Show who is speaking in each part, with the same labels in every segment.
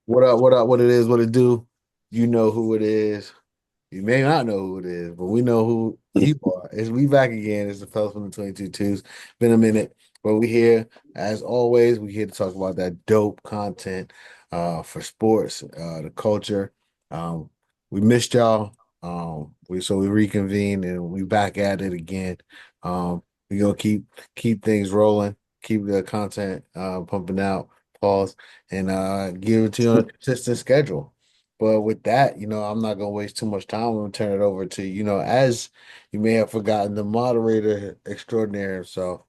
Speaker 1: What up? What up? What it is? What it do? You know who it is. You may not know who it is, but we know who you are. It's we back again. It's the fellas from the 22 Twos. Been a minute, but we here as always. We here to talk about that dope content for sports, the culture. Um, we missed y'all. We reconvened and we back at it again. We gonna keep things rolling, keep the content pumping out. Pause and give it to you on a consistent schedule. But with that, I'm not gonna waste too much time. I'm gonna turn it over to, as you may have forgotten, the moderator extraordinaire. So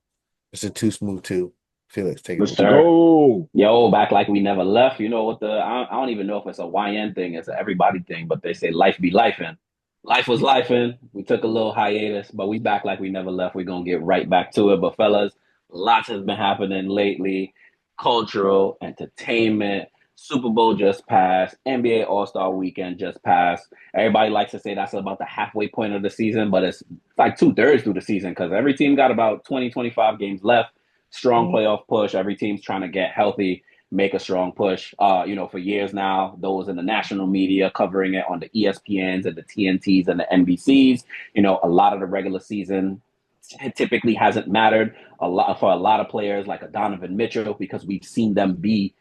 Speaker 1: it's a too smooth too. Felix, take it
Speaker 2: Yes,
Speaker 1: away.
Speaker 2: sir.
Speaker 3: Go.
Speaker 2: Yo, back like we never left. You know what I don't even know if it's a YN thing, it's an everybody thing, but they say life be lifing. Life was lifing. We took a little hiatus, but we back like we never left. We're gonna get right back to it. But fellas, lots has been happening lately. Cultural, entertainment, Super Bowl just passed, NBA All-Star weekend just passed. Everybody likes to say that's about the halfway point of the season, but it's like two-thirds through the season because every team got about 20, 25 games left. Strong
Speaker 3: Mhm.
Speaker 2: playoff push. Every team's trying to get healthy, make a strong push. For years now, those in the national media covering it on the ESPNs and the TNTs and the NBCs. A lot of the regular season typically hasn't mattered a lot for a lot of players like a Donovan Mitchell because we've seen them be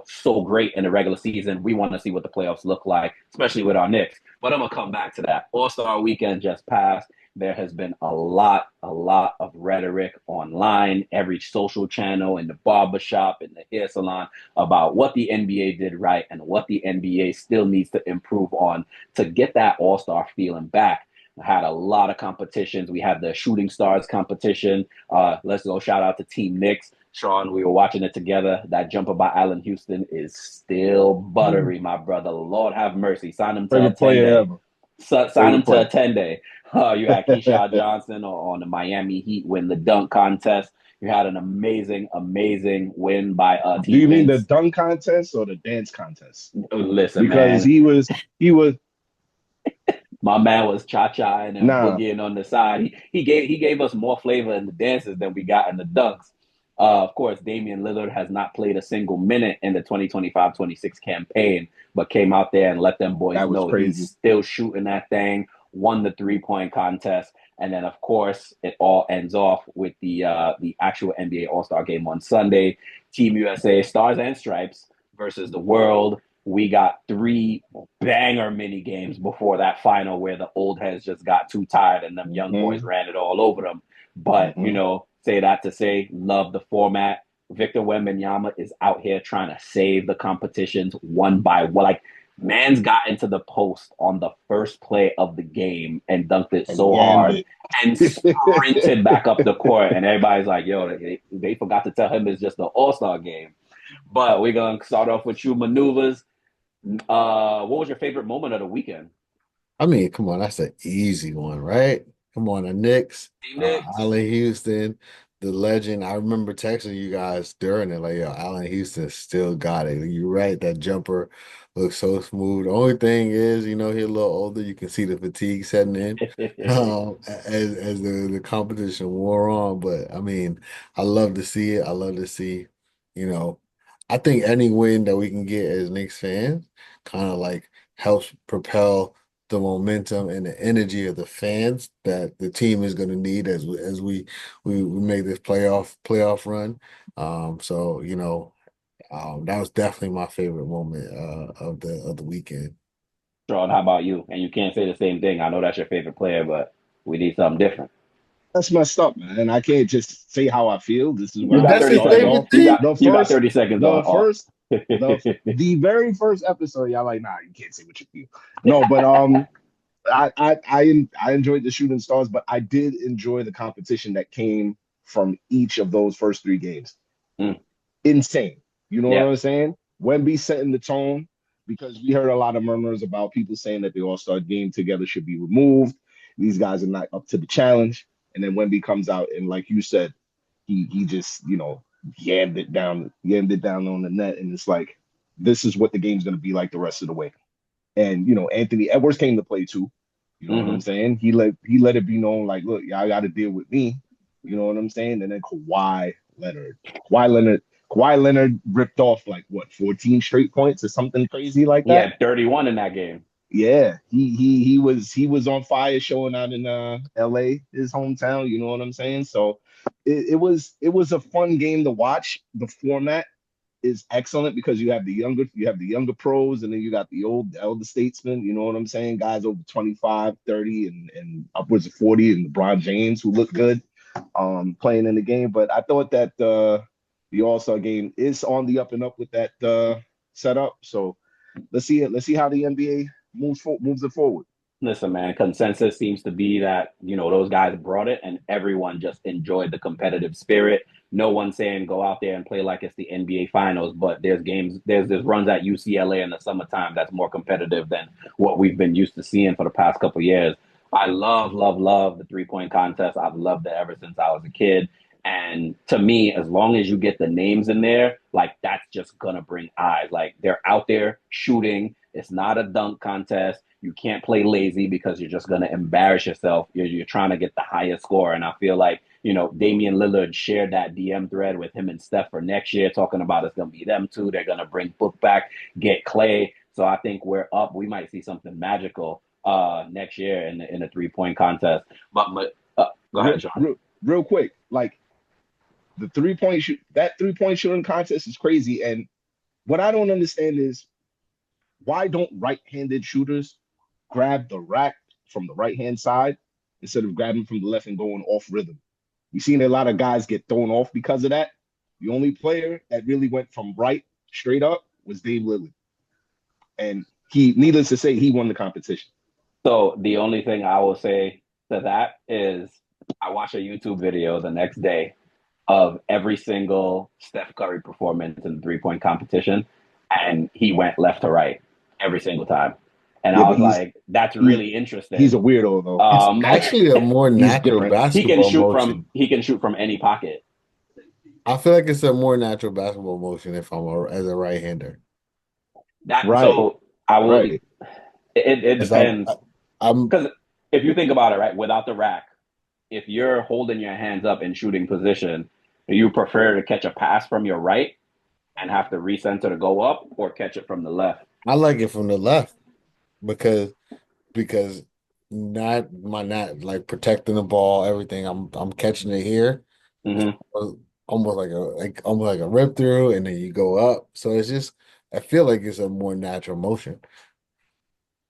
Speaker 2: so great in the regular season. We want to see what the playoffs look like, especially with our Knicks. But I'm gonna come back to that. All-Star weekend just passed. There has been a lot of rhetoric online, every social channel, in the barbershop, in the hair salon, about what the NBA did right and what the NBA still needs to improve on to get that all-star feeling back. Had a lot of competitions. We had the Shooting Stars competition. Let's go shout out to Team Knicks. Sean, we were watching it together. That jumper by Allen Houston is still buttery, my brother. Lord have mercy. Sign him to a
Speaker 3: Favorite
Speaker 2: 10
Speaker 3: player
Speaker 2: day.
Speaker 3: ever.
Speaker 2: Sign
Speaker 3: Favorite
Speaker 2: him to
Speaker 3: player.
Speaker 2: a 10 day. You had Keyshawn Johnson on the Miami Heat win the dunk contest. You had an amazing win by
Speaker 3: Do you mean the
Speaker 2: teammates.
Speaker 3: dunk contest or the dance contest?
Speaker 2: Listen,
Speaker 3: Because
Speaker 2: man,
Speaker 3: he was
Speaker 2: my man was cha-cha and then
Speaker 3: nah.
Speaker 2: boogieing on the side. He gave us more flavor in the dances than we got in the dunks. Of course, Damian Lillard has not played a single minute in the 2025-26 campaign, but came out there and let them boys
Speaker 3: That was
Speaker 2: know he's
Speaker 3: crazy.
Speaker 2: still shooting that thing, won the three-point contest. And then, of course, it all ends off with the actual NBA All-Star game on Sunday. Team USA, Stars and Stripes versus the World. We got three banger mini games before that final where the old heads just got too tired and them young boys
Speaker 3: Hmm.
Speaker 2: ran it all over them. But,
Speaker 3: Hmm.
Speaker 2: say that to say, love the format. Victor Wembanyama is out here trying to save the competitions one by one. Like, man's got into the post on the first play of the game and dunked it
Speaker 3: And
Speaker 2: so
Speaker 3: yammed
Speaker 2: hard
Speaker 3: it.
Speaker 2: and sprinted back up the court. And everybody's like, yo, they forgot to tell him it's just the All Star game. But we're going to start off with you maneuvers. What was your favorite moment of the weekend?
Speaker 1: I mean, come on, that's an easy one, right? Come on, the Knicks,
Speaker 2: Team Knicks.
Speaker 1: Allen Houston, the legend. I remember texting you guys during it, like, yo, Allen Houston still got it. You're right, that jumper looks so smooth. The only thing is, he's a little older. You can see the fatigue setting in as the competition wore on. But I mean, I love to see it. I love to see, you know, I think any win that we can get as Knicks fans kind of like helps propel the momentum and the energy of the fans that the team is going to need as we make this playoff run. So that was definitely my favorite moment of the weekend.
Speaker 2: Sean, how about you? And you can't say the same thing. I know that's your favorite player, but we need something different.
Speaker 3: That's messed up, man. I can't just say how I feel. This is where
Speaker 2: You
Speaker 3: I'm
Speaker 2: got
Speaker 3: gonna
Speaker 1: That's
Speaker 2: 30
Speaker 1: his
Speaker 3: start it
Speaker 2: seconds.
Speaker 1: favorite
Speaker 3: off.
Speaker 2: You got
Speaker 1: team.
Speaker 3: The
Speaker 2: you got
Speaker 3: first,
Speaker 2: 30 seconds
Speaker 3: the
Speaker 2: off.
Speaker 3: first, the very first episode, y'all like, nah, you can't say what you feel. No, but I enjoyed the shooting stars, but I did enjoy the competition that came from each of those first three games.
Speaker 2: Mm,
Speaker 3: Insane. You know what
Speaker 2: yeah.
Speaker 3: I'm saying? Wemby setting the tone because we heard a lot of murmurs about people saying that the All-Star game together should be removed. These guys are not up to the challenge. And then Wemby comes out and like you said, he just, yammed it down on the net. And it's like, this is what the game's gonna be like the rest of the way. And Anthony Edwards came to play too. You know what I'm
Speaker 2: Hmm.
Speaker 3: saying? He let it be known like, look, y'all got to deal with me. You know what I'm saying? And then Kawhi Leonard. Kawhi Leonard Kawhi Leonard ripped off like what 14 straight points or something crazy like
Speaker 2: He
Speaker 3: that.
Speaker 2: had 31 in that game.
Speaker 3: Yeah, he was on fire showing out in LA, his hometown, you know what I'm saying? So it was a fun game to watch. The format is excellent because you have the younger pros and then you got the elder statesmen, you know what I'm saying? Guys over 25, 30 and upwards of 40 and LeBron James who look good playing in the game. But I thought that the All-Star game is on the up and up with that setup. So let's see it. Let's see how the NBA moves it forward.
Speaker 2: Listen, man, consensus seems to be that, those guys brought it and everyone just enjoyed the competitive spirit. No one saying go out there and play like it's the NBA finals, but there's runs at UCLA in the summertime that's more competitive than what we've been used to seeing for the past couple of years. I love, love, love the 3-point contest. I've loved it ever since I was a kid. And to me, as long as you get the names in there, like that's just gonna bring eyes. Like they're out there shooting. It's not a dunk contest. You can't play lazy because you're just going to embarrass yourself. You're trying to get the highest score. And I feel like, Damian Lillard shared that DM thread with him and Steph for next year, talking about it's going to be them two. They're going to bring Book back, get Clay. So I think we're up. We might see something magical next year in a 3-point contest. But go ahead, John.
Speaker 3: Real quick, like the 3-point shoot, that 3-point shooting contest is crazy. And what I don't understand is why don't right-handed shooters grab the rack from the right-hand side instead of grabbing from the left and going off rhythm? We've seen a lot of guys get thrown off because of that. The only player that really went from right straight up was Dave Lillard. And needless to say, he won the competition.
Speaker 2: So the only thing I will say to that is I watched a YouTube video the next day of every single Steph Curry performance in the 3-point competition, and he went left to right every single time. And
Speaker 3: Yeah,
Speaker 2: I was like, that's really interesting.
Speaker 3: He's a weirdo, though.
Speaker 1: It's actually a more natural basketball motion.
Speaker 2: He can shoot from any pocket.
Speaker 1: I feel like it's a more natural basketball motion if as a right-hander.
Speaker 2: So I will.
Speaker 3: Right.
Speaker 2: It depends.
Speaker 1: I'm
Speaker 2: because if you think about it, right, without the rack, if you're holding your hands up in shooting position, do you prefer to catch a pass from your right and have to recenter to go up, or catch it from the left?
Speaker 1: I like it from the left because not like protecting the ball, everything. I'm catching it here, almost like a rip through, and then you go up. So it's just I feel like it's a more natural motion.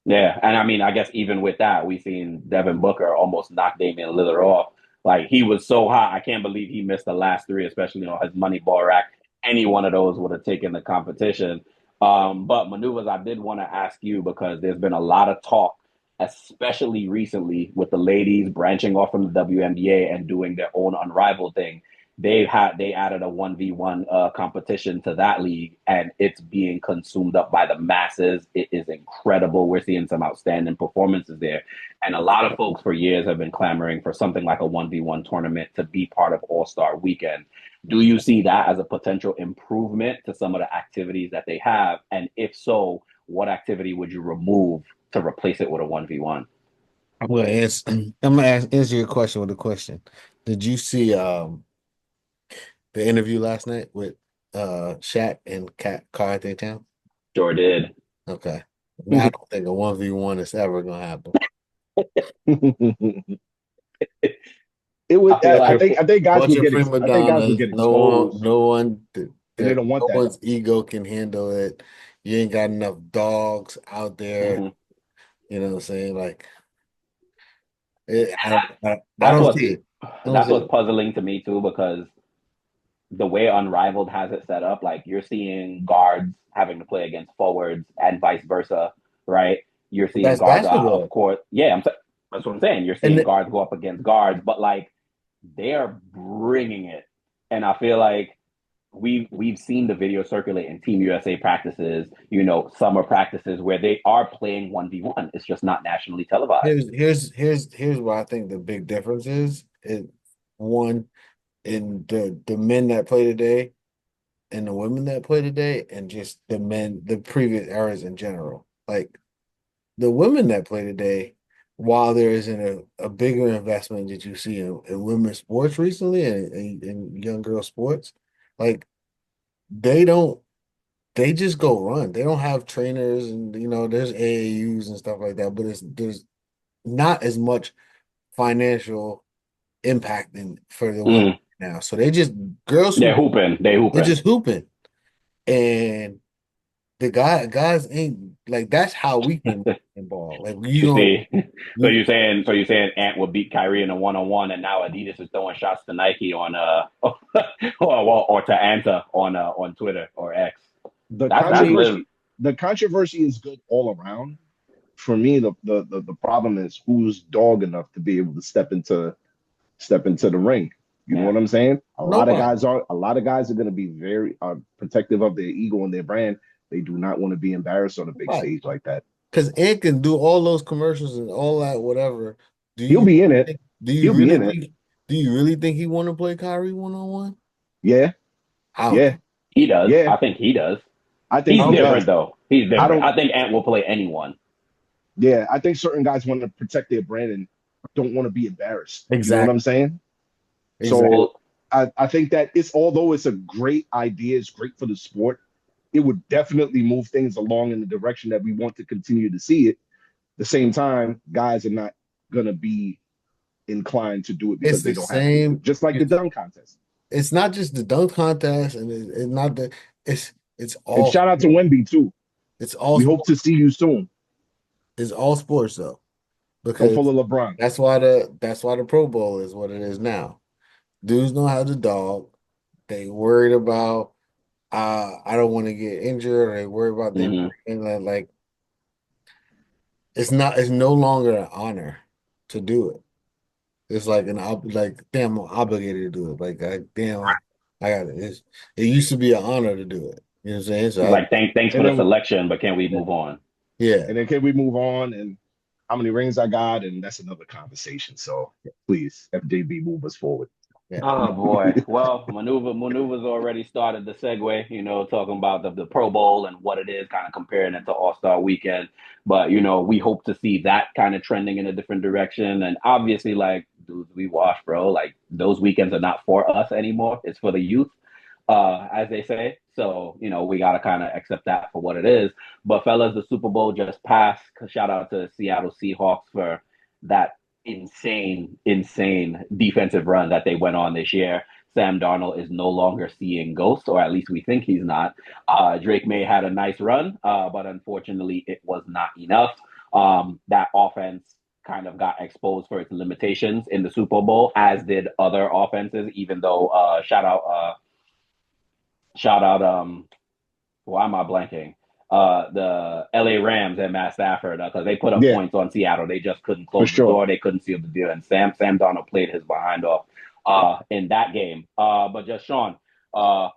Speaker 2: Yeah, and I mean, I guess even with that, we've seen Devin Booker almost knock Damian Lillard off. Like he was so hot, I can't believe he missed the last three, especially his money ball rack. Any one of those would have taken the competition. But maneuvers, I did want to ask you because there's been a lot of talk, especially recently, with the ladies branching off from the WNBA and doing their own unrivaled thing. They added a 1v1 competition to that league, and it's being consumed up by the masses. It is incredible. We're seeing some outstanding performances there, and a lot of folks for years have been clamoring for something like a 1v1 tournament to be part of All-Star Weekend. Do you see that as a potential improvement to some of the activities that they have? And if so, what activity would you remove to replace it with a 1v1?
Speaker 1: I'm gonna answer your question with a question. Did you see the interview last night with Shaq and Karl Anthony Towns?
Speaker 2: Sure did.
Speaker 1: Okay. Now, I don't think a 1v1 is ever gonna happen.
Speaker 3: It would. I think guys
Speaker 1: bunch
Speaker 3: would
Speaker 1: of
Speaker 3: get.
Speaker 1: prima
Speaker 3: I think guys would
Speaker 1: donnas.
Speaker 3: get
Speaker 1: No one,
Speaker 3: exposed,
Speaker 1: no one,
Speaker 3: and they don't want
Speaker 1: no
Speaker 3: that.
Speaker 1: one's ego can handle it. You ain't got enough dogs out there. You know what I'm saying? Like, I don't see it.
Speaker 2: That's what's puzzling to me too, because the way Unrivaled has it set up, like you're seeing guards having to play against forwards and vice versa, right? You're seeing
Speaker 1: That's
Speaker 2: guards
Speaker 1: basketball.
Speaker 2: of course. Yeah, that's what I'm saying. You're seeing guards go up against guards, but like they are bringing it, and I feel like we've seen the video circulate in Team USA practices, summer practices where they are playing 1v1. It's just not nationally televised.
Speaker 1: Here's where I think the big difference is one in the men that play today and the women that play today, and just the previous eras in general. Like the women that play today, while there isn't a bigger investment that you see in women's sports recently and young girl sports, like they don't. They just go run. They don't have trainers, and there's AAUs and stuff like that. But there's not as much financial impact for the women
Speaker 2: Mm.
Speaker 1: now. So they just girls
Speaker 2: They're
Speaker 1: who
Speaker 2: hooping. They
Speaker 1: they're
Speaker 2: hooping.
Speaker 1: just hooping, and the guys ain't like that's how we can ball. Like you
Speaker 2: You
Speaker 1: don't.
Speaker 2: see, so you're saying Ant will beat Kyrie in a 1-on-1, and now Adidas is throwing shots to Nike on or to Anta on Twitter or X.
Speaker 3: The
Speaker 2: That's live.
Speaker 3: controversy, the controversy is good all around. For me, the problem is who's dog enough to be able to step into the ring. You know
Speaker 2: Yeah,
Speaker 3: what I'm saying?
Speaker 1: Nobody.
Speaker 3: A lot of guys are going to be very protective of their ego and their brand. They do not want to be embarrassed on a big
Speaker 1: Nobody.
Speaker 3: stage like that.
Speaker 1: Because Ant can do all those commercials and all that, whatever. Do
Speaker 3: He'll
Speaker 1: you
Speaker 3: be in it.
Speaker 1: think, do you
Speaker 3: He'll be
Speaker 1: really
Speaker 3: in it.
Speaker 1: think do you really think he want to play Kyrie 1-on-1?
Speaker 3: Yeah,
Speaker 1: I don't
Speaker 3: yeah,
Speaker 1: think.
Speaker 2: he does.
Speaker 3: yeah.
Speaker 2: I think he does.
Speaker 3: I think
Speaker 1: I
Speaker 2: He's
Speaker 3: he
Speaker 1: don't think.
Speaker 2: different
Speaker 3: does.
Speaker 2: though. He's
Speaker 3: I
Speaker 2: different.
Speaker 3: don't.
Speaker 2: I think Ant will play anyone.
Speaker 3: Yeah, I think certain guys want to protect their brand and don't want to be embarrassed. You know what I'm
Speaker 1: Exactly.
Speaker 3: saying?
Speaker 1: Exactly.
Speaker 3: So
Speaker 2: Well,
Speaker 3: I think that it's although it's a great idea, it's great for the sport. It would definitely move things along in the direction that we want to continue to see it. At the same time, guys are not gonna be inclined to do it
Speaker 1: It's
Speaker 3: because they
Speaker 1: the
Speaker 3: don't have to do it.
Speaker 1: same.
Speaker 3: Just like the
Speaker 1: It's
Speaker 3: dunk contest.
Speaker 1: it's not just the dunk contest, and it's not the. It's
Speaker 3: And
Speaker 1: all
Speaker 3: shout out to
Speaker 1: sport.
Speaker 3: Wemby too.
Speaker 1: It's all
Speaker 3: We hope
Speaker 1: sport.
Speaker 3: to see you soon.
Speaker 1: It's all sports though,
Speaker 3: Don't
Speaker 1: because
Speaker 3: follow LeBron.
Speaker 1: that's why the Pro Bowl is what it is now. Dudes don't have the dog. They worried about I don't want to get injured, or they worry about they
Speaker 2: mhm.
Speaker 1: and like it's no longer an honor to do it. It's like like damn I'm obligated to do it. Like damn I got it. It used to be an honor to do it. You know what I'm saying?
Speaker 2: It's like thanks for
Speaker 3: And
Speaker 2: the
Speaker 3: then
Speaker 2: selection, but can we move on?
Speaker 1: Yeah.
Speaker 3: can we move on and how many rings I got? And that's another conversation. So please, FJB, move us forward.
Speaker 1: Yeah.
Speaker 2: Oh boy. Well, maneuvers already started the segue, talking about the Pro Bowl and what it is, kind of comparing it to All-Star weekend. But we hope to see that kind of trending in a different direction. And obviously, like dudes we watch, bro, like those weekends are not for us anymore. It's for the youth, as they say. So, we gotta kind of accept that for what it is. But fellas, the Super Bowl just passed. Shout out to Seattle Seahawks for that insane defensive run that they went on this year. Sam Darnold is no longer seeing ghosts, or at least we think he's not. Drake May had a nice run, but unfortunately, it was not enough. That offense kind of got exposed for its limitations in the Super Bowl, as did other offenses. Even though, shout out, why am I blanking? The LA Rams and Matt Stafford, because they put up
Speaker 3: Yeah,
Speaker 2: points on Seattle. They just couldn't
Speaker 3: for
Speaker 2: close the
Speaker 3: sure.
Speaker 2: door. They couldn't seal the deal. And Sam Darnold played his behind off in that game. But just Sean,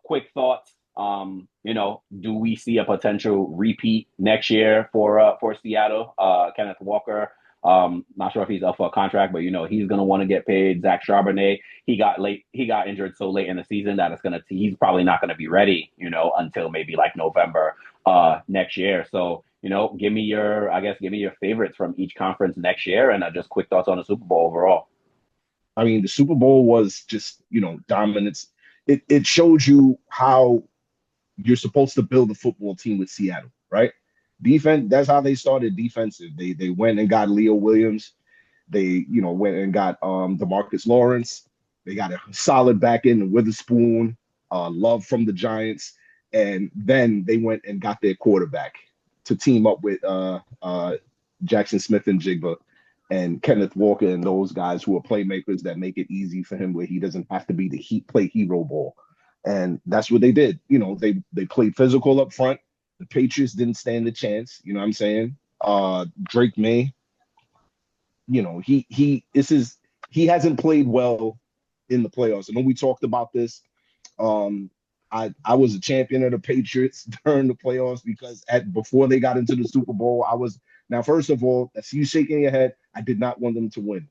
Speaker 2: quick thoughts. Do we see a potential repeat next year for Seattle? Kenneth Walker. Not sure if he's up for a contract, but he's gonna want to get paid. Zach Charbonnet, he got injured so late in the season that he's probably not gonna be ready, until maybe like November next year. So, give me your favorites from each conference next year, and just quick thoughts on the Super Bowl overall.
Speaker 3: I mean, the Super Bowl was just, dominance. It showed you how you're supposed to build a football team with Seattle, right? Defense, that's how they started defensive. They went and got Leo Williams. They, went and got DeMarcus Lawrence. They got a solid back end, Witherspoon, Love from the Giants. And then they went and got their quarterback to team up with Jackson Smith and Jigba and Kenneth Walker and those guys who are playmakers that make it easy for him where he doesn't have to be the play hero ball. And that's what they did. They played physical up front. The Patriots didn't stand a chance. You know what I'm saying? Drake May, he hasn't played well in the playoffs. I know we talked about this. Um, I was a champion of the Patriots during the playoffs because before they got into the Super Bowl, I was now first of all, that's you shaking your head. I did not want them to win.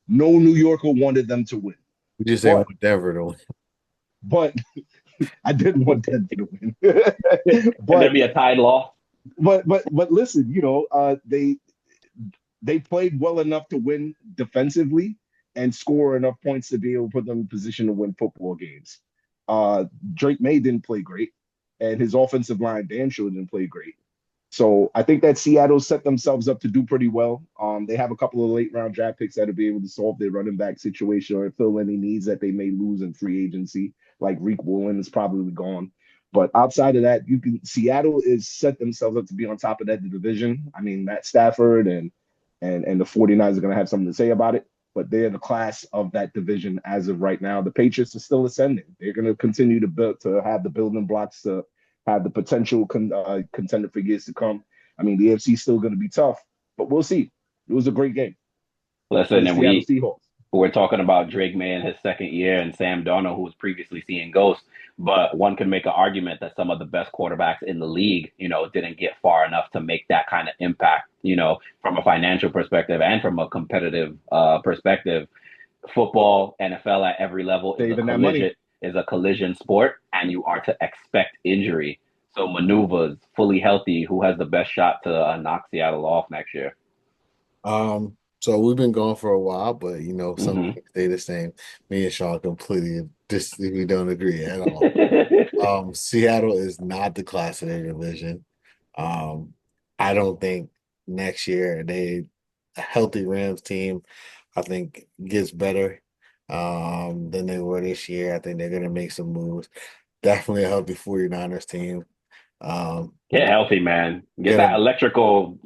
Speaker 3: No New Yorker wanted them to win,
Speaker 1: We just ain't
Speaker 3: but
Speaker 1: want Denver to win.
Speaker 3: but I didn't want them to win.
Speaker 2: Can there
Speaker 3: but
Speaker 2: be a tied law?
Speaker 3: but listen, they played well enough to win defensively and score enough points to be able to put them in position to win football games. Drake May didn't play great. and his offensive line damn sure didn't play great. So I think that Seattle set themselves up to do pretty well. They have a couple of late round draft picks that'll be able to solve their running back situation or fill any needs that they may lose in free agency. Like Reek Woolen is probably gone. But outside of that, you can Seattle is set themselves up to be on top of that division. I mean, Matt Stafford and the 49ers are going to have something to say about it, but they're the class of that division as of right now. The Patriots are still ascending. They're going to continue to build to have the building blocks to have the potential contender for years to come. I mean, the AFC is still going to be tough, but we'll see. It was a great game for
Speaker 2: Listen,
Speaker 3: the
Speaker 2: and
Speaker 3: Seattle Seahawks.
Speaker 2: we're talking about Drake May in his second year and Sam Darnold, who was previously seeing ghosts. But one can make an argument that some of the best quarterbacks in the league, didn't get far enough to make that kind of impact, from a financial perspective and from a competitive perspective. Football, NFL at every level
Speaker 3: Saving that money.
Speaker 2: is a collision sport, and you are to expect injury. So maneuvers, fully healthy, who has the best shot to knock Seattle off next year?
Speaker 1: So we've been going for a while, but some
Speaker 2: Hmm.
Speaker 1: things stay the same. Me and Sean completely we don't agree at all. Seattle is not the class of their division. Um, I don't think next year a healthy Rams team, I think gets better than they were this year. I think they're gonna make some moves. Definitely a healthy 49ers team.
Speaker 2: Get healthy, man. Get
Speaker 1: Get
Speaker 2: that
Speaker 1: them,
Speaker 2: electrical,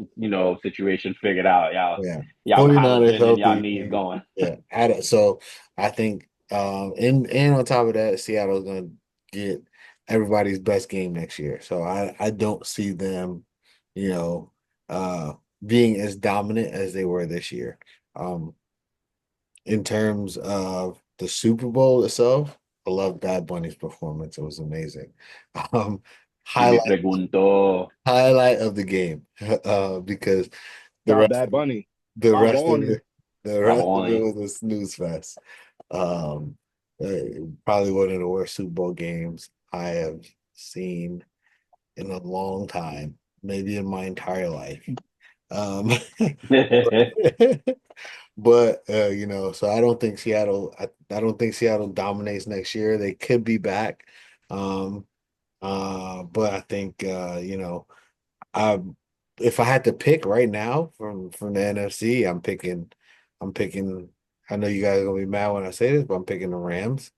Speaker 2: situation figured out.
Speaker 1: yeah.
Speaker 2: Y'all
Speaker 1: 49ers
Speaker 2: collagen and y'all
Speaker 1: healthy.
Speaker 2: knees going.
Speaker 1: Yeah. So I think and on top of that, Seattle's gonna get everybody's best game next year. So I don't see them, you know, uh being as dominant as they were this year. Um in terms of the Super Bowl itself, I love Bad Bunny's performance. It was amazing. Um
Speaker 2: Y me
Speaker 1: highlight
Speaker 2: pregunto,
Speaker 1: highlight of the game. Because the
Speaker 3: Nah,
Speaker 1: rest
Speaker 3: Bad
Speaker 1: of it,
Speaker 3: Bunny.
Speaker 1: the rest of
Speaker 3: Baboni.
Speaker 1: it, the
Speaker 2: Baba
Speaker 1: rest of it
Speaker 2: only.
Speaker 1: was a snooze fest. Um, Probably one of the worst Super Bowl games I have seen in a long time, maybe in my entire life. Um, but so I don't think I don't think Seattle dominates next year. They could be back. Um, but I think I if I had to pick right now from the NFC, I'm picking. I know you guys are gonna be mad when I say this, but I'm picking the Rams.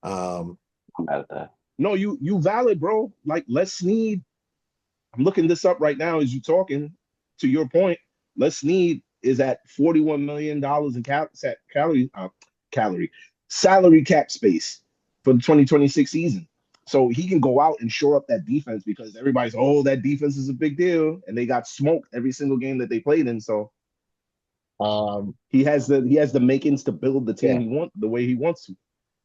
Speaker 1: Um,
Speaker 2: I'm mad at that.
Speaker 3: No, you valid, bro. Like Les Snead. I'm looking this up right now as you talking. To your point, Les Snead is at $41 million in calorie salary cap space for the 2026 season. So he can go out and shore up that defense because everybody's that defense is a big deal, and they got smoked every single game that they played in. So
Speaker 1: um,
Speaker 3: he has the makings to build the team
Speaker 1: yeah.
Speaker 3: he want the way he wants to.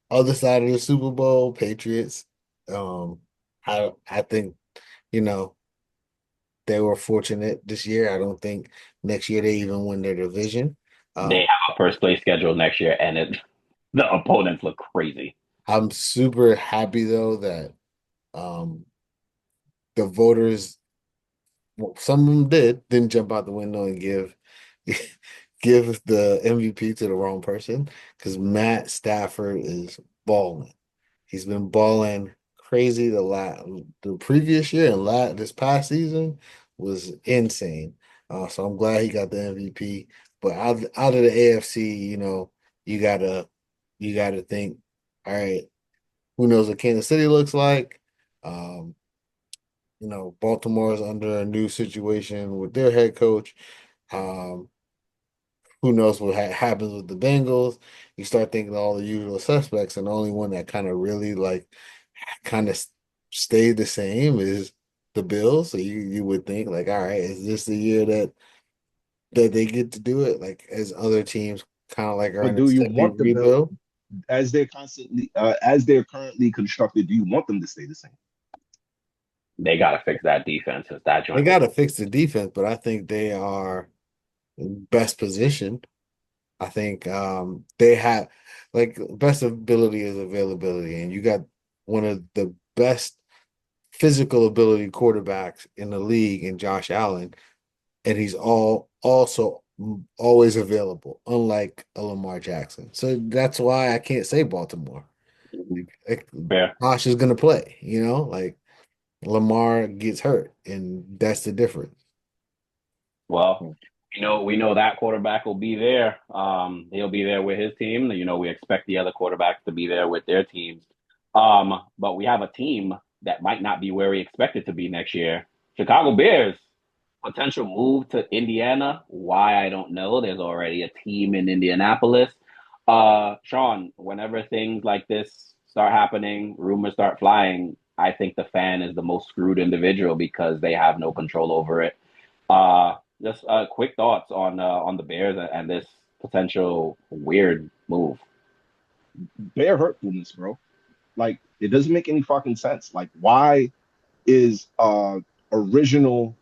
Speaker 1: Other side of the Super Bowl, Patriots. I think you know they were fortunate this year. I don't think next year they even win their division.
Speaker 2: They
Speaker 1: Um,
Speaker 2: have a first place schedule next year, and the opponents look crazy.
Speaker 1: I'm super happy though that um, the voters, well, some of them didn't jump out the window and give the MVP to the wrong person because Matt Stafford is balling. He's been balling crazy the previous year and this past season was insane. So I'm glad he got the MVP. But out of the AFC, you gotta you gotta think, all right, who knows what Kansas City looks like? Um, Baltimore's under a new situation with their head coach. Um, who knows what happens with the Bengals? You start thinking all the usual suspects, and the only one that kind of really kind of stayed the same is the Bills. So you would think like, all right, is this the year that they get to do it? Like as other teams kind of like are
Speaker 3: But
Speaker 1: in a
Speaker 3: do you
Speaker 1: steady
Speaker 3: want the bill
Speaker 1: rebuild.
Speaker 3: as they're currently constructed? Do you want them to stay the same?
Speaker 2: They got to fix that defense because that
Speaker 1: They
Speaker 2: joint
Speaker 1: got
Speaker 2: looks.
Speaker 1: to fix the defense, but I think they are in best position. I think they have like best ability is availability, and you got one of the best physical ability quarterbacks in the league in Josh Allen, and he's also always available, unlike a Lamar Jackson. So that's why I can't say Baltimore. Like,
Speaker 2: Fair.
Speaker 1: Josh is gonna play, like Lamar gets hurt, and that's the difference.
Speaker 2: Well, we know that quarterback will be there. He'll be there with his team. We expect the other quarterbacks to be there with their teams. But we have a team that might not be where we expect it to be next year. Chicago Bears, potential move to Indiana. Why, I don't know. There's already a team in Indianapolis. Sean, whenever things like this start happening, rumors start flying, I think the fan is the most screwed individual because they have no control over it. Just quick thoughts on the Bears and this potential weird move.
Speaker 3: Bear hurtfulness, bro. Like it doesn't make any fucking sense. Like why is original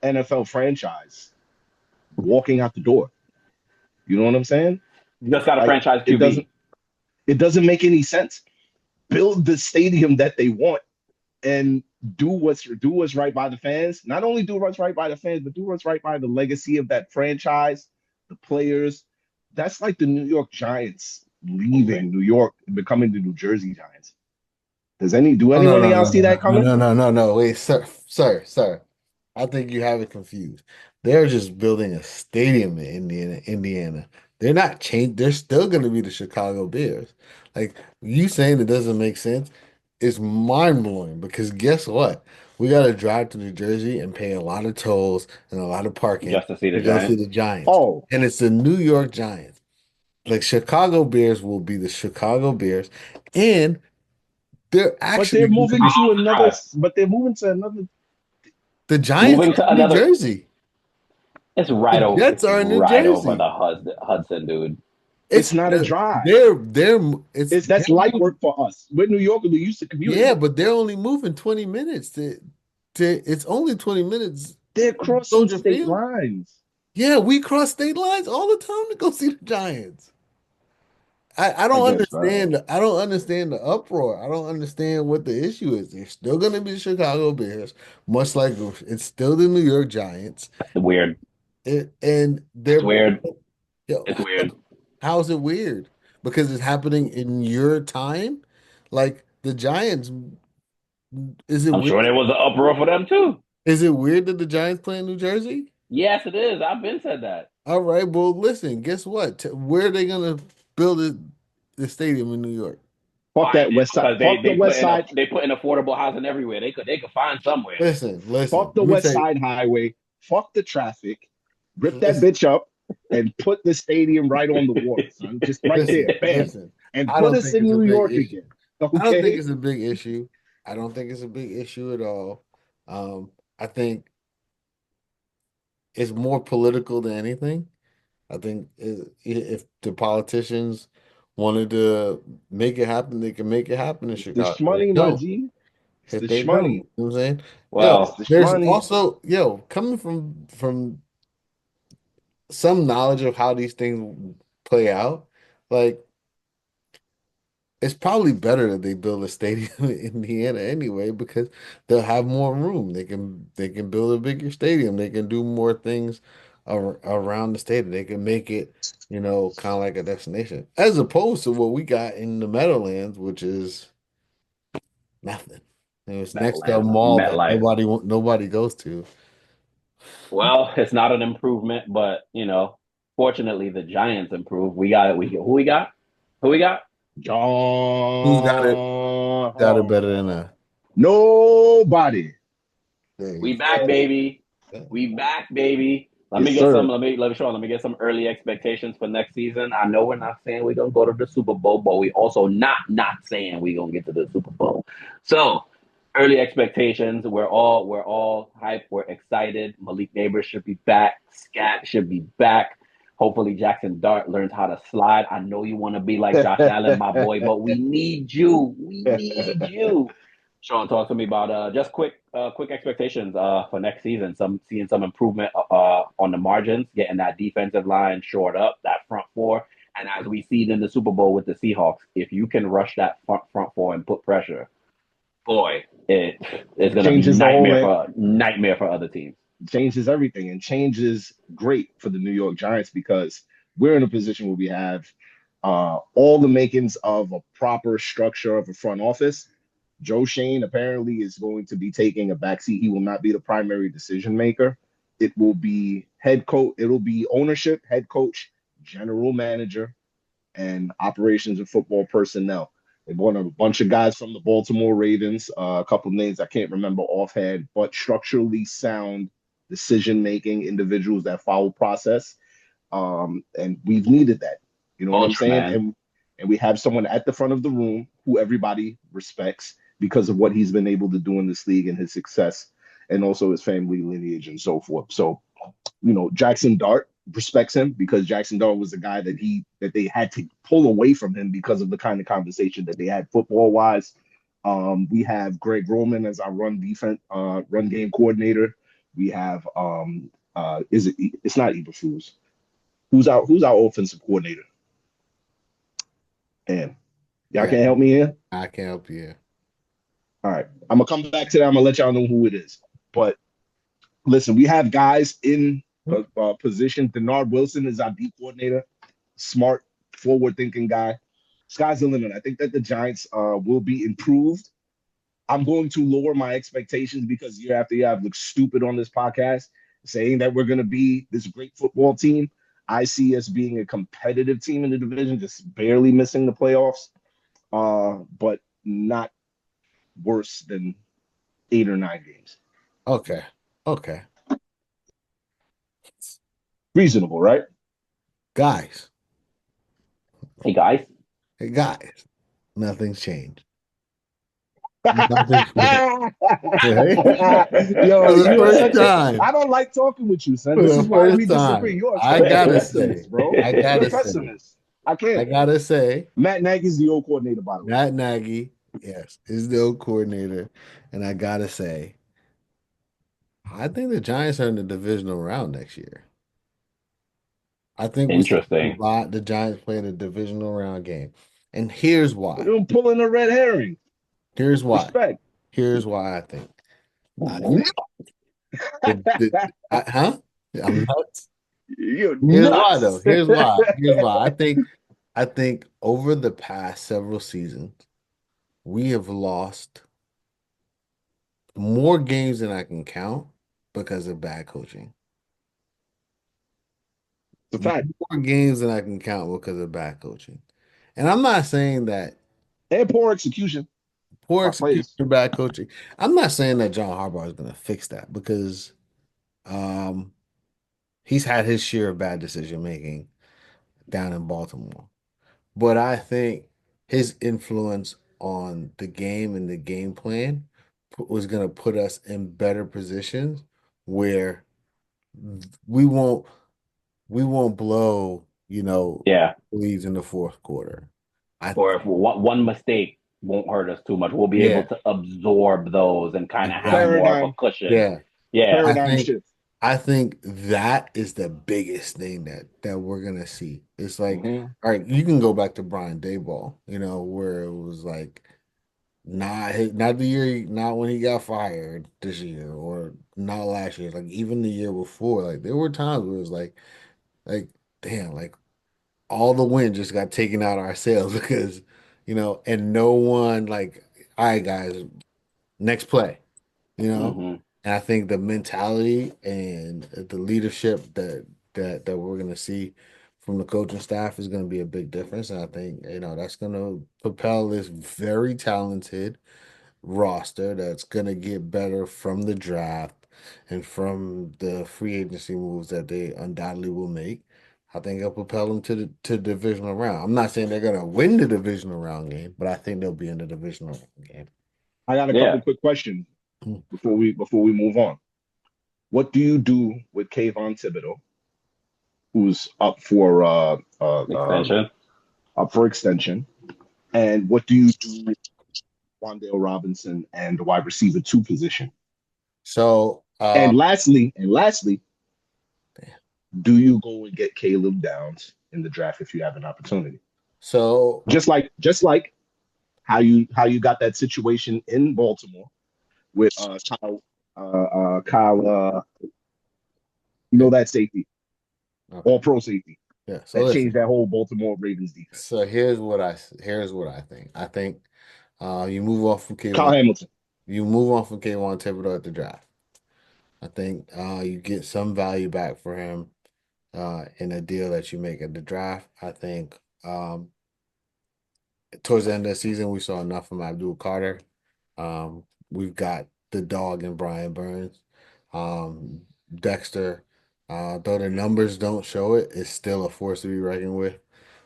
Speaker 3: NFL franchise walking out the door? You know what I'm saying?
Speaker 2: You just got a
Speaker 3: Like
Speaker 2: franchise
Speaker 3: it doesn't
Speaker 2: QB.
Speaker 3: it doesn't make any sense. Build the stadium that they want and do what's right by the fans. Not only do what's right by the fans, but do what's right by the legacy of that franchise, the players. That's like the New York Giants leaving New York and becoming the New Jersey Giants. Do
Speaker 1: Oh,
Speaker 3: anyone of y'all see that coming?
Speaker 1: no. Wait, sir. I think you have it confused. They're just building a stadium in Indiana. They're not changed. They're still going to be the Chicago Bears. Like you saying it doesn't make sense is mind blowing because guess what? We got to drive to New Jersey and pay a lot of tolls and a lot of parking
Speaker 2: Just to see the
Speaker 1: to go see
Speaker 2: Giants.
Speaker 1: the Giants.
Speaker 3: Oh,
Speaker 1: And it's the New York Giants. Like Chicago Bears will be the Chicago Bears, and they're
Speaker 3: but
Speaker 1: actually
Speaker 3: they're
Speaker 1: going to
Speaker 3: moving
Speaker 1: be
Speaker 3: to another.
Speaker 2: Drive.
Speaker 3: But they're moving to another.
Speaker 1: the Giants
Speaker 2: Moving
Speaker 1: are
Speaker 2: to
Speaker 1: in New
Speaker 2: another.
Speaker 1: Jersey. The Jets
Speaker 2: It's
Speaker 1: are in New
Speaker 2: right over
Speaker 1: Jersey.
Speaker 2: the Hudson, dude.
Speaker 3: It's
Speaker 1: It's
Speaker 3: not a drive.
Speaker 1: they're it's
Speaker 3: It's that's
Speaker 1: they're
Speaker 3: light
Speaker 1: moving,
Speaker 3: work for us. We're New Yorkers. We used to commuting.
Speaker 1: yeah, but they're only moving 20 minutes to it's only 20 minutes
Speaker 3: They're
Speaker 1: to
Speaker 3: crossing
Speaker 1: Soldier
Speaker 3: state
Speaker 1: Field.
Speaker 3: lines.
Speaker 1: Yeah, we cross state lines all the time to go see the Giants. I
Speaker 3: I
Speaker 1: don't
Speaker 3: guess not.
Speaker 1: understand. I don't understand the uproar. I don't understand what the issue is. They're still going to be the Chicago Bears, much like it's still the New York Giants.
Speaker 2: It's weird.
Speaker 1: And
Speaker 2: It's
Speaker 1: they're
Speaker 2: weird.
Speaker 1: yo,
Speaker 2: It's weird.
Speaker 1: how is it weird? Because it's happening in your time? Like the Giants, is it
Speaker 2: I'm
Speaker 1: weird?
Speaker 2: sure there was an uproar for them too.
Speaker 1: Is it weird that the Giants play in New Jersey?
Speaker 2: Yes, it is. I've been said that.
Speaker 1: All right, well, listen, guess what? Where are they gonna build the stadium in New York?
Speaker 3: Fuck
Speaker 2: Find
Speaker 3: that
Speaker 2: it
Speaker 3: west side.
Speaker 2: because
Speaker 3: Fuck the west side.
Speaker 2: they put in affordable housing everywhere. They could find somewhere.
Speaker 1: Listen.
Speaker 3: Fuck the
Speaker 1: Let me
Speaker 3: west
Speaker 1: tell you,
Speaker 3: side highway. Fuck the traffic. Rip that
Speaker 1: listen,
Speaker 3: bitch up and put the stadium right on the water, son. Just right there. Bam.
Speaker 1: listen.
Speaker 3: And
Speaker 1: I
Speaker 3: put
Speaker 1: don't
Speaker 3: us
Speaker 1: think
Speaker 3: in
Speaker 1: it's a
Speaker 3: New
Speaker 1: big
Speaker 3: York
Speaker 1: issue.
Speaker 3: again.
Speaker 1: I don't think
Speaker 3: Okay.
Speaker 1: it's a big issue. I don't think it's a big issue at all. I think it's more political than anything. I think if the politicians wanted to make it happen, they can make it happen in
Speaker 3: It's the
Speaker 1: Chicago. They
Speaker 3: shmoney, my
Speaker 1: don't.
Speaker 3: G. It's
Speaker 1: If
Speaker 3: the
Speaker 1: they don't, you
Speaker 3: shmoney.
Speaker 1: know what I'm saying? Yo,
Speaker 3: It's
Speaker 2: Well,
Speaker 3: the
Speaker 1: there's
Speaker 3: shmoney.
Speaker 1: also, coming from some knowledge of how these things play out, like it's probably better that they build a stadium in Indiana anyway because they'll have more room. They can build a bigger stadium. They can do more things around the stadium. They can make it, kind of like a destination, as opposed to what we got in the Meadowlands, which is nothing. It's next to a
Speaker 2: Meadowlands,
Speaker 1: mall that
Speaker 2: MetLife.
Speaker 1: nobody goes to.
Speaker 2: Well, it's not an improvement, but fortunately the Giants improved. We got it. We who we got? Who we got?
Speaker 1: Who's got it?
Speaker 3: John
Speaker 1: Got it better than
Speaker 3: Harbaugh. Nobody.
Speaker 1: there you
Speaker 2: We back, baby.
Speaker 1: go.
Speaker 2: We back, baby. Let
Speaker 3: Yes,
Speaker 2: me get some.
Speaker 3: sir.
Speaker 2: Let me get some early expectations for next season. I know we're not saying we're gonna go to the Super Bowl, but we also not saying we're gonna get to the Super Bowl. So early expectations. We're all hyped. We're excited. Malik Neighbors should be back. Scat should be back. Hopefully Jaxson Dart learns how to slide. I know you want to be like Josh Allen, my boy, but we need you. We need you. Sean, talk to me about just quick expectations for next season. Seeing some improvement on the margins, getting that defensive line shored up, that front four, and as we see it in the Super Bowl with the Seahawks, if you can rush that front four and put pressure, boy, it's gonna be
Speaker 3: Changes the whole
Speaker 2: nightmare for other teams.
Speaker 3: changes everything and changes great for the New York Giants because we're in a position where we have all the makings of a proper structure of a front office Joe Shane apparently is going to be taking a backseat. He will not be the primary decision maker. It will be head coach. It'll be ownership, head coach, general manager, and operations and football personnel. They brought a bunch of guys from the Baltimore Ravens, a couple of names I can't remember offhand, but structurally sound decision making individuals that follow process. And we've needed that. You know what I'm saying?
Speaker 2: Man.
Speaker 3: And we have someone at the front of the room who everybody respects because of what he's been able to do in this league and his success, and also his family lineage and so forth. So, Jaxson Dart respects him because Jaxson Dart was the guy that they had to pull away from him because of the kind of conversation that they had football wise. We have Greg Roman as our run game coordinator. We have it's not Eberflus. Who's our offensive coordinator? And y'all can't help me here?
Speaker 1: I can help you.
Speaker 3: All right. I'm gonna come back to that. I'm gonna let y'all know who it is. But listen, we have guys in position. Denard Wilson is our D coordinator. Smart, forward-thinking guy. Sky's the limit. I think that the Giants will be improved. I'm going to lower my expectations because year after year I've looked stupid on this podcast saying that we're going to be this great football team. I see us being a competitive team in the division, just barely missing the playoffs, but not worse than 8 or 9 games.
Speaker 1: Okay.
Speaker 3: Reasonable, right?
Speaker 1: Guys.
Speaker 2: Hey, guys.
Speaker 1: Nothing's changed.
Speaker 3: Nothing's
Speaker 1: Right?
Speaker 3: Yo,
Speaker 1: For the
Speaker 3: you are
Speaker 1: first
Speaker 3: such
Speaker 1: time.
Speaker 3: I don't like talking with you, son.
Speaker 1: For
Speaker 3: This
Speaker 1: the
Speaker 3: is why
Speaker 1: first
Speaker 3: we disagree.
Speaker 1: time.
Speaker 3: You're a
Speaker 1: I gotta
Speaker 3: pessimist,
Speaker 1: say.
Speaker 3: bro.
Speaker 1: I gotta
Speaker 3: You're a
Speaker 1: say.
Speaker 3: pessimist. I can't.
Speaker 1: I gotta say.
Speaker 3: Matt Nagy's the old coordinator, by the way.
Speaker 1: Matt Nagy, yes, is the old coordinator. And I gotta say, I think the Giants are in the divisional round next year. I think we see
Speaker 2: Interesting.
Speaker 1: the Giants playing a divisional round game. And here's why.
Speaker 3: You're pulling a red herring.
Speaker 1: Here's why.
Speaker 3: Respect.
Speaker 1: Here's why I think. Huh? I'm nuts.
Speaker 3: You're
Speaker 1: Here's why,
Speaker 3: nuts.
Speaker 1: though. Here's why. I think over the past several seasons, we have lost more games than I can count because of bad coaching.
Speaker 3: The fact.
Speaker 1: More games than I can count because of bad coaching. And I'm not saying that
Speaker 3: And poor execution.
Speaker 1: poor
Speaker 3: By
Speaker 1: execution
Speaker 3: players.
Speaker 1: or bad coaching. I'm not saying that John Harbaugh is going to fix that because um, he's had his share of bad decision making down in Baltimore. But I think his influence on the game and the game plan was going to put us in better positions where we won't blow,
Speaker 2: Yeah.
Speaker 1: leads in the fourth quarter.
Speaker 2: Or if one mistake won't hurt us too much, we'll be able to absorb those and kind of have
Speaker 1: Exactly.
Speaker 2: more of a
Speaker 3: Paradigm.
Speaker 2: cushion.
Speaker 1: Yeah.
Speaker 2: Yeah.
Speaker 3: Paradigm shift.
Speaker 1: I think that is the biggest thing that we're gonna see. It's like, all right, you can go back to Brian Daboll, where it was like not the year, not when he got fired this year or not last year, like even the year before. Like there were times where it was like damn, like all the wind just got taken out of our sails because, and no one like, all right, guys, next play, you know.
Speaker 2: Mm-hmm.
Speaker 1: And I think the mentality and the leadership that we're gonna see from the coaching staff is gonna be a big difference. And I think, that's gonna propel this very talented roster that's gonna get better from the draft and from the free agency moves that they undoubtedly will make. I think it'll propel them to the divisional round. I'm not saying they're gonna win the divisional round game, but I think they'll be in the divisional round game.
Speaker 3: I got a couple quick questions
Speaker 1: Hmm.
Speaker 3: before we move on. What do you do with Kayvon Thibodeau, who's
Speaker 2: Extension.
Speaker 3: up for extension? And what do you do with Wandale Robinson and the wide receiver 2 position?
Speaker 1: So,
Speaker 3: And lastly, do you go and get Caleb Downs in the draft if you have an opportunity?
Speaker 1: so
Speaker 3: Just like how you got that situation in Baltimore with Kyle, that safety,
Speaker 1: okay,
Speaker 3: all pro safety
Speaker 1: yeah. So
Speaker 3: that
Speaker 1: listen.
Speaker 3: changed that whole Baltimore Ravens defense.
Speaker 1: So here's what I think. I think You move off from
Speaker 3: Kyle
Speaker 1: Kayvon.
Speaker 3: Hamilton.
Speaker 1: You move on from Kayvon Thibodeau at the draft. I think you get some value back for him in a deal that you make at the draft. I think towards the end of the season, we saw enough from Abdul Carter. We've got the dog in Brian Burns. Dexter, though the numbers don't show it, is still a force to be reckoned with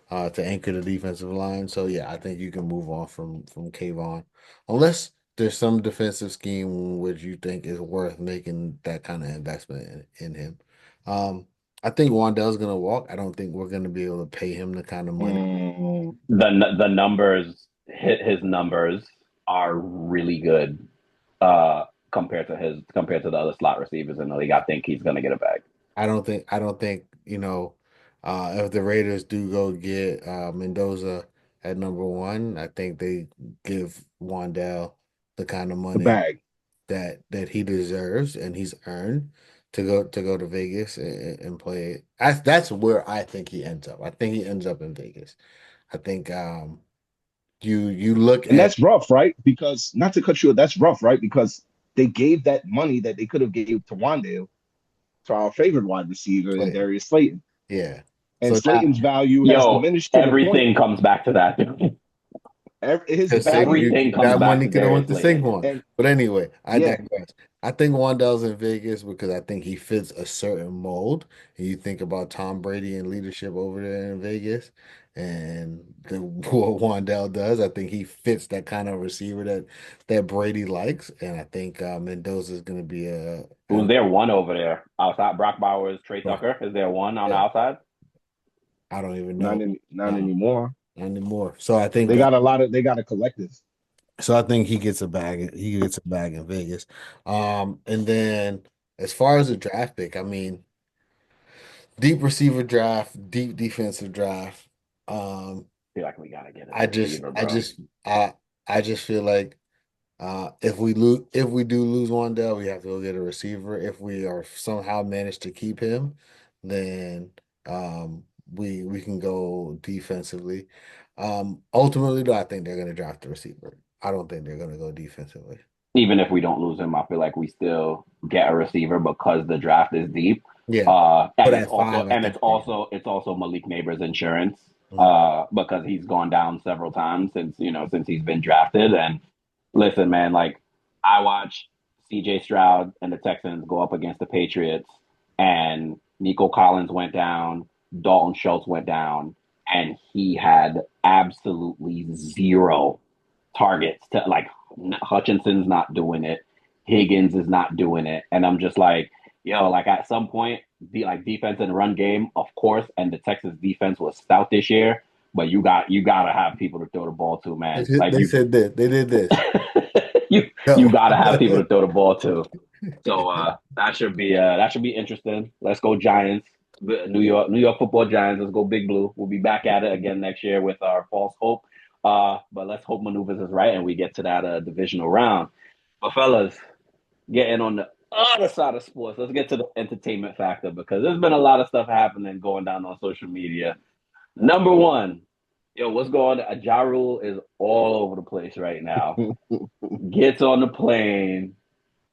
Speaker 1: to anchor the defensive line. So yeah, I think you can move on from Kayvon, unless there's some defensive scheme which you think is worth making that kind of investment in him. Um, I think Wandell's gonna walk. I don't think we're gonna be able to pay him the kind of money.
Speaker 3: Mm,
Speaker 2: The numbers, his numbers are really good compared to the other slot receivers in the league. I think he's gonna get a bag.
Speaker 1: I don't think, if the Raiders do go get Mendoza at number one, I think they give Wandell the kind of
Speaker 3: the
Speaker 1: money
Speaker 3: bag.
Speaker 1: that he deserves and he's earned to go to Vegas and play it. That's where I think he ends up. I think he ends up in Vegas. I think you look
Speaker 3: And
Speaker 1: at
Speaker 3: that's rough, right? Because not to cut you, that's rough, right? Because they gave that money that they could have gave to Wandale to our favorite wide receiver in
Speaker 1: Slayton.
Speaker 3: Darius Slayton.
Speaker 1: Yeah.
Speaker 3: And
Speaker 1: So now
Speaker 3: Slayton's value has
Speaker 2: Yo,
Speaker 3: diminished to the point
Speaker 2: everything comes back to that.
Speaker 3: his
Speaker 1: because
Speaker 3: value
Speaker 2: Everything comes
Speaker 1: that
Speaker 2: back
Speaker 1: money
Speaker 2: to
Speaker 1: could have went
Speaker 2: Darius
Speaker 1: to
Speaker 2: Slayton.
Speaker 1: Saquon.
Speaker 3: and
Speaker 1: But anyway, I
Speaker 3: yeah,
Speaker 1: digress. I think Wandell's in Vegas because I think he fits a certain mold. And you think about Tom Brady and leadership over there in Vegas and what Wandell does. I think he fits that kind of receiver that Brady likes. And I think Mendoza is going to be
Speaker 2: Who's there one over there? Outside Brock Bowers, Trey Tucker. Is there one on the
Speaker 1: yeah,
Speaker 2: outside?
Speaker 1: I don't even know.
Speaker 3: not
Speaker 1: Um,
Speaker 3: anymore.
Speaker 1: not anymore. So I think
Speaker 3: They got a collective.
Speaker 1: he gets a bag. He gets a bag in Vegas. And then as far as the draft pick, I mean, deep receiver draft, deep defensive draft. Um,
Speaker 2: I feel like we gotta get a
Speaker 1: I just,
Speaker 2: receiver,
Speaker 1: I
Speaker 2: bro.
Speaker 1: just, I just feel like if we do lose Wandell, we have to go get a receiver. If we are somehow manage to keep him, then we can go defensively. Ultimately, though, I think they're going to draft the receiver. I don't think they're going to go defensively.
Speaker 2: Even if we don't lose him, I feel like we still get a receiver because the draft is deep.
Speaker 1: Yeah, but
Speaker 2: And it's
Speaker 1: at
Speaker 2: also
Speaker 1: five, I think.
Speaker 2: it's also Malik Neighbors' insurance.
Speaker 1: Mhm.
Speaker 2: Because he's gone down several times since he's been drafted. And listen, man, like I watch CJ Stroud and the Texans go up against the Patriots, and Nico Collins went down, Dalton Schultz went down, and he had absolutely zero targets to like Hutchinson's not doing it. Higgins is not doing it. And I'm just like, yo, like at some point, defense and run game, of course, and the Texas defense was stout this year, but you gotta have people to throw the ball to, man. Like
Speaker 1: They said this. They did this.
Speaker 2: you
Speaker 1: Go.
Speaker 2: you gotta have people to throw the ball to. So that should be interesting. Let's go Giants. New York Football Giants. Let's go Big Blue. We'll be back at it again next year with our false hope. But let's hope maneuvers is right and we get to that divisional round. But fellas, getting on the other side of sports, let's get to the entertainment factor because there's been a lot of stuff happening going down on social media. Number one, yo, what's going on? Ja Rule is all over the place right now. Gets on the plane,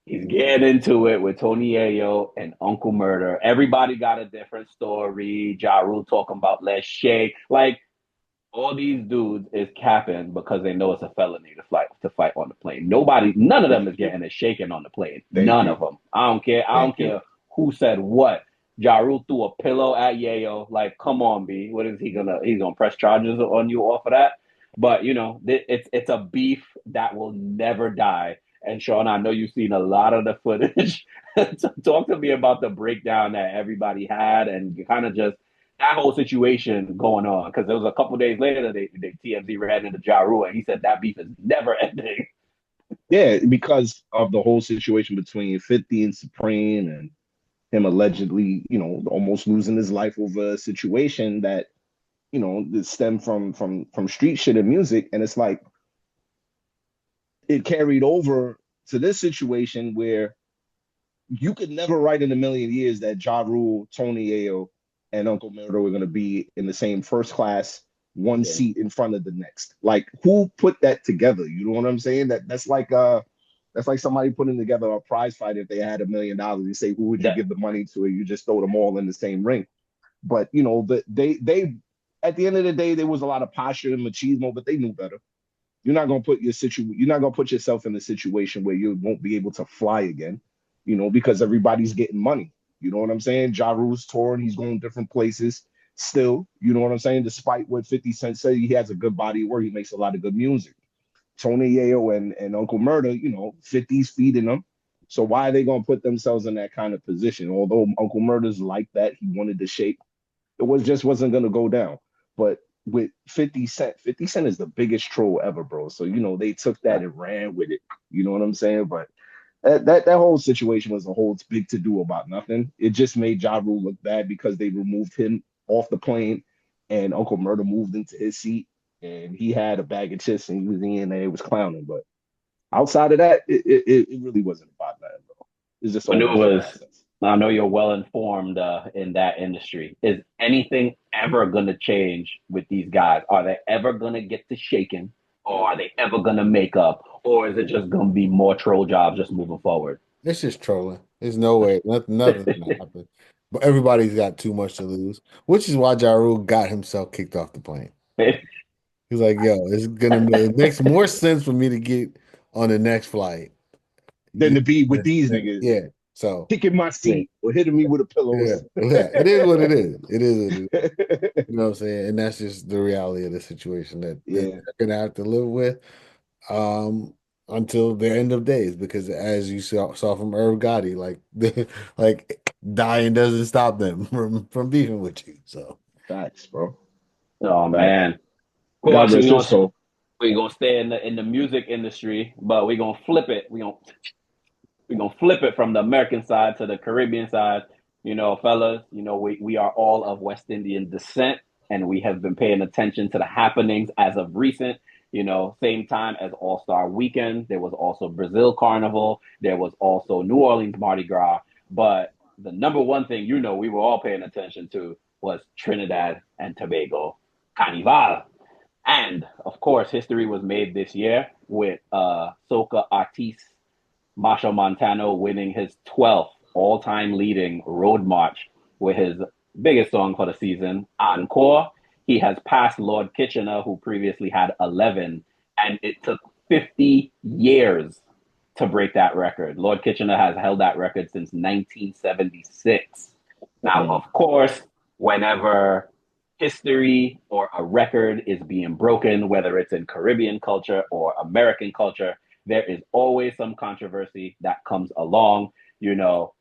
Speaker 2: he's getting into it with Tony Ayo and Uncle Murder. Everybody got a different story. Ja Rule talking about let's shake. Like all these dudes is capping because they know it's a felony to fight on the plane. None of them is getting a shaking on the plane.
Speaker 3: Thank
Speaker 2: None
Speaker 3: you.
Speaker 2: of them. I don't care. I
Speaker 3: Thank
Speaker 2: don't
Speaker 3: you.
Speaker 2: care who said what. Ja Rule threw a pillow at Yayo. Like, come on, B. What is he gonna? He's gonna press charges on you off of that. But it's a beef that will never die. And Sean, I know you've seen a lot of the footage. Talk to me about the breakdown that everybody had, and kind of just that whole situation going on because it was a couple days later that they TMZ ran into Ja Rule and he said that beef is never ending.
Speaker 3: Yeah, because of the whole situation between 50 and Supreme and him allegedly, almost losing his life over a situation that, that stemmed from street shit and music. And it's like it carried over to this situation where you could never write in a million years that Ja Rule, Tony Ayo, and Uncle Murder were going to be in the same first class one
Speaker 2: Yeah.
Speaker 3: seat in front of the next. Like, who put that together? You know what I'm saying? That's like somebody putting together a prize fight. If they had $1 million, you say, who would you
Speaker 2: That,
Speaker 3: give the money to? You just throw them all in the same ring. But you know, they at the end of the day, there was a lot of posture and machismo, but they knew better. You're not gonna put yourself in a situation where you won't be able to fly again, you know, because everybody's getting money. You know what I'm saying? Ja Rule's touring, he's going different places still, you know what I'm saying? Despite what 50 Cent said, he has a good body of work, he makes a lot of good music. Tony Yayo and Uncle Murder, you know, 50's feeding them. So why are they gonna put themselves in that kind of position? Although Uncle Murder's like that, he wanted to shape it wasn't gonna go down. But with 50 Cent, 50 Cent is the biggest troll ever, bro. So you know they took that and ran with it. You know what I'm saying? But that whole situation was a whole big to do about nothing. It just made Ja Rule look bad because they removed him off the plane, and Uncle Murder moved into his seat, and he had a bag of chips, and he was in there, it was clowning. But outside of that, it really wasn't about that, bro. It's just a
Speaker 2: I
Speaker 3: whole
Speaker 2: knew it
Speaker 3: bunch of
Speaker 2: was.
Speaker 3: nonsense.
Speaker 2: I know you're well informed in that industry. Is anything ever going to change with these guys? Are they ever going to get to shaking, or are they ever going to make up, or is it just going to be more troll jobs just moving forward?
Speaker 1: It's just trolling. There's no way. Nothing's gonna happen. But everybody's got too much to lose, which is why Ja Rule got himself kicked off the plane. He's like, yo, it makes more sense for me to get on the next flight.
Speaker 3: Then
Speaker 1: Yeah,
Speaker 3: to be with these niggas,
Speaker 1: yeah. So
Speaker 3: kicking my
Speaker 1: yeah,
Speaker 3: seat or hitting me with a
Speaker 1: yeah,
Speaker 3: pillows.
Speaker 1: yeah. It is what it is. It is what it is. You know what I'm saying? And that's just the reality of the situation that
Speaker 3: Yeah,
Speaker 1: they're gonna have to live with um until their end of days. Because as you saw from Irv Gotti, like dying doesn't stop them from beefing with you. So
Speaker 3: facts, bro.
Speaker 2: Oh
Speaker 3: Facts.
Speaker 2: man, of course,
Speaker 3: God rest his soul.
Speaker 2: we're gonna stay in the music industry, but we're gonna flip it. We're gonna flip it from the American side to the Caribbean side. You know, fellas, you know, we are all of West Indian descent, and we have been paying attention to the happenings as of recent. You know, same time as All Star Weekend, there was also Brazil Carnival, there was also New Orleans Mardi Gras. But the number one thing, you know, we were all paying attention to was Trinidad and Tobago Carnival. And of course, history was made this year with soca artiste Marshall Montano winning his 12th all time leading road march with his biggest song for the season, Encore. He has passed Lord Kitchener, who previously had 11, and it took 50 years to break that record. Lord Kitchener has held that record since 1976. Now,
Speaker 3: Mm.
Speaker 2: of course, whenever history or a record is being broken, whether it's in Caribbean culture or American culture, there is always some controversy that comes along. You know,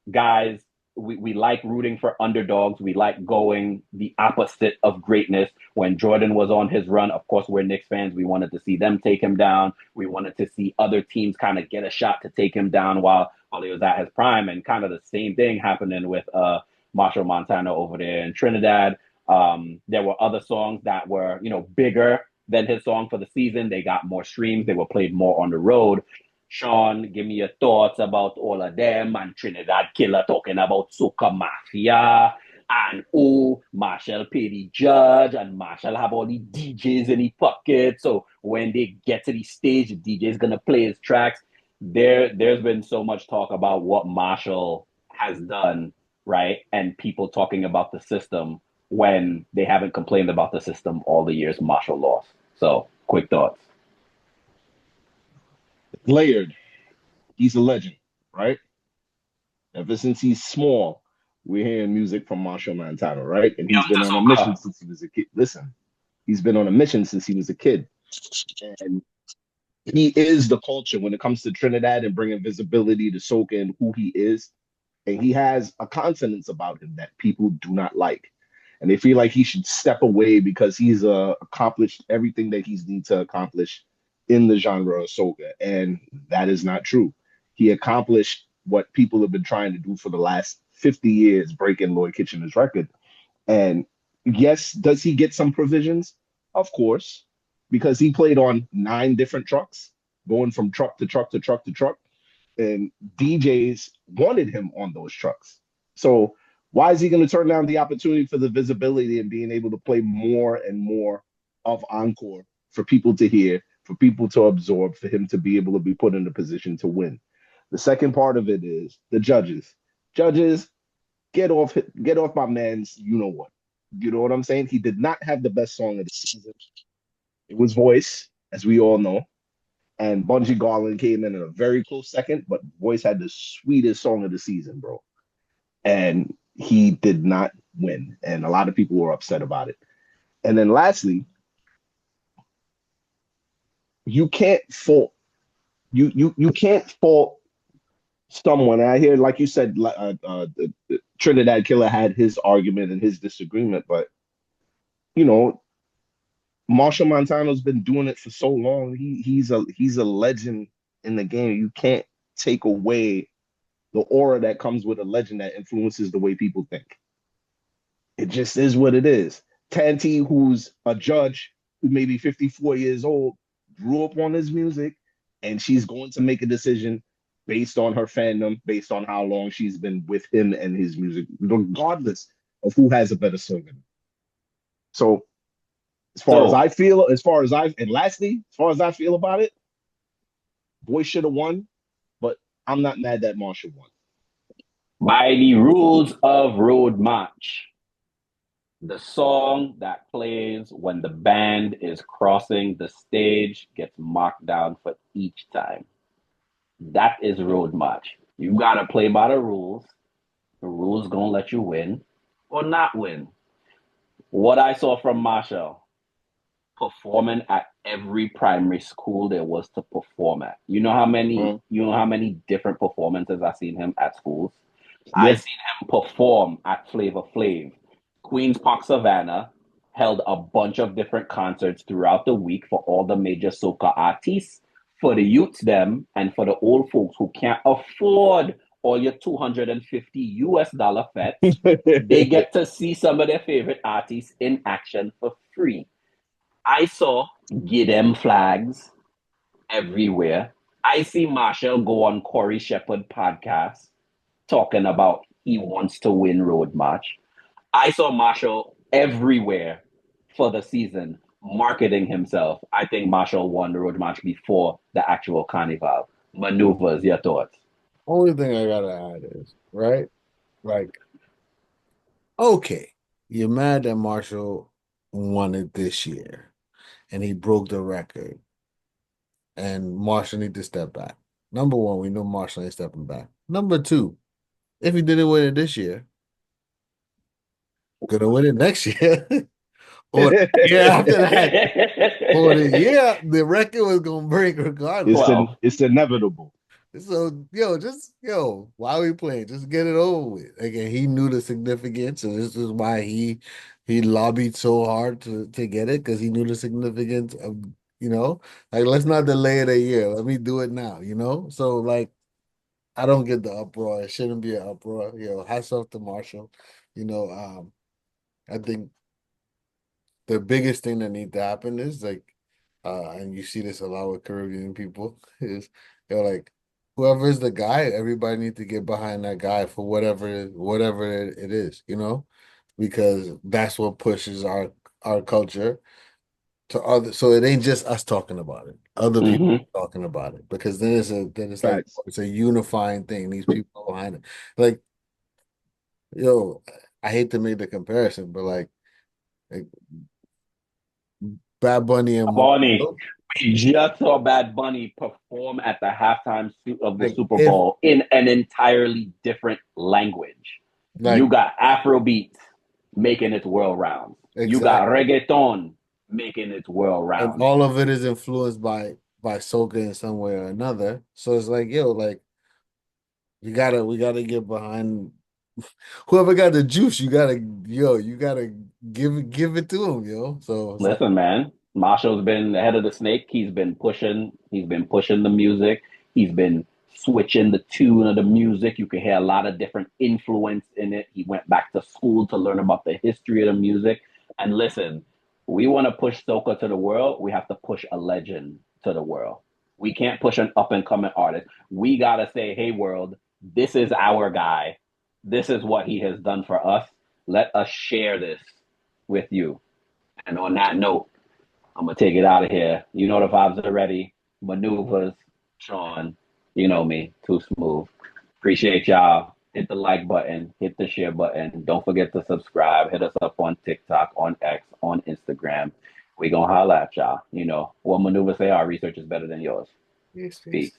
Speaker 2: guys, we like rooting for underdogs. We like going the opposite of greatness. When Jordan was on his run, of course, we're Knicks fans. We wanted to see them take him down. We wanted to see other teams kind of get a shot to take him down while he was at his prime. And kind of the same thing happening with Marshall Montana over there in Trinidad. There were other songs that were, you know, bigger than his song for the season. They got more streams. They were played more on the road. Sean, give me your thoughts about all of them and Trinidad Killer talking about Soca Mafia and Marshall pay the judge and Marshall have all the DJs in the pocket. So when they get to the stage, the DJ is gonna play his tracks. There's been so much talk about what Marshall has done, right? And people talking about the system when they haven't complained about the system all the years Marshall lost. So, quick thoughts.
Speaker 3: Layered. He's a legend, right? Ever since he's small, we're hearing music from Marshall Montano, right? And he's been on a mission since he was a kid. Listen, he's been on a mission since he was a kid. And he is the culture when it comes to Trinidad and bringing visibility to soca and who he is. And he has a consonance about him that people do not like. And they feel like he should step away because he's accomplished everything that he's need to accomplish in the genre of soca. And that is not true. He accomplished what people have been trying to do for the last 50 years, breaking Lloyd Kitchener's record. And yes, does he get some provisions? Of course, because he played on 9 different trucks, going from truck to truck to truck to truck, and DJs wanted him on those trucks. So Why is he going to turn down the opportunity for the visibility and being able to play more and more of Encore for people to hear, for people to absorb, for him to be able to be put in a position to win? The second part of it is the judges. Judges, get off my man's you know what. You know what I'm saying? He did not have the best song of the season. It was Voice, as we all know. And Bungie Garland came in a very close second, but Voice had the sweetest song of the season, bro. And he did not win. And a lot of people were upset about it. And then lastly, you can't fault you can't fault someone. And I hear, like you said, the Trinidad Killer had his argument and his disagreement, but you know, Marshall Montano's been doing it for so long. He's a legend in the game. You can't take away the aura that comes with a legend that influences the way people think. It just is what it is. Tanty, who's a judge who may be 54 years old, grew up on his music, and she's going to make a decision based on her fandom, based on how long she's been with him and his music, regardless of who has a better song. So as far as I feel, and lastly, as far as I feel about it, Boy should have won, but I'm not mad that Marshall won.
Speaker 2: By the rules of Road March, the song that plays when the band is crossing the stage gets marked down for each time. That is Road March. You gotta play by the rules. The rules gonna let you win or not win. What I saw from Marshall, performing at every primary school there was to perform at. You know how many different performances I've seen him at schools? Yeah. I've seen him perform at Flavor Flav. Queens Park Savannah held a bunch of different concerts throughout the week for all the major soca artists, for the youths them, and for the old folks who can't afford all your $250 fets. They get to see some of their favorite artists in action for free. I saw Get Them Flags everywhere. I see Marshall go on Corey Shepard podcast talking about he wants to win Road March. I saw Marshall everywhere for the season marketing himself. I think Marshall won the Road March before the actual Carnival. Maneuvers, your thoughts?
Speaker 1: Only thing I gotta add is, right? Like, okay, you're mad that Marshall won it this year and he broke the record. And Marshall need to step back. Number one, we know Marshall ain't stepping back. Number two, if he didn't win it this year, gonna win it next year. Or the year after that. Or the record was gonna break regardless.
Speaker 3: It's inevitable.
Speaker 1: So why are we playing? Just get it over with. Again, he knew the significance, and this is why he lobbied so hard to get it, because he knew the significance of, like, let's not delay it a year. Let me do it now, So like, I don't get the uproar. It shouldn't be an uproar. Hats off to Marshall. I think the biggest thing that needs to happen is like, and you see this a lot with Caribbean people, is like, whoever's the guy, everybody needs to get behind that guy for whatever it is, because that's what pushes our culture to other. So it ain't just us talking about it; other people talking about it, because then it's like it's a unifying thing. These people behind it, like, I hate to make the comparison, but like Bad Bunny and
Speaker 2: Bunny. We just saw Bad Bunny perform at the halftime of the Super Bowl in an entirely different language. You got Afrobeat making its world rounds. Exactly. You got reggaeton making its world rounds.
Speaker 1: And all of it is influenced by soca in some way or another. So it's like, we gotta get behind whoever got the juice. You gotta give it to him, So
Speaker 2: listen, man. Marshall's been the head of the snake. He's been pushing the music. He's been switching the tune of the music. You can hear a lot of different influence in it. He went back to school to learn about the history of the music. And listen, we want to push soca to the world. We have to push a legend to the world. We can't push an up and coming artist. We gotta say, hey, world, this is our guy. This is what he has done for us. Let us share this with you. And on that note, I'm going to take it out of here. You know the vibes already. Maneuvers, Sean, you know me, too smooth. Appreciate y'all. Hit the like button, hit the share button. Don't forget to subscribe. Hit us up on TikTok, on X, on Instagram. We gonna holla at y'all. You know what Maneuver say? Our research is better than yours.
Speaker 1: Peace.
Speaker 2: Peace.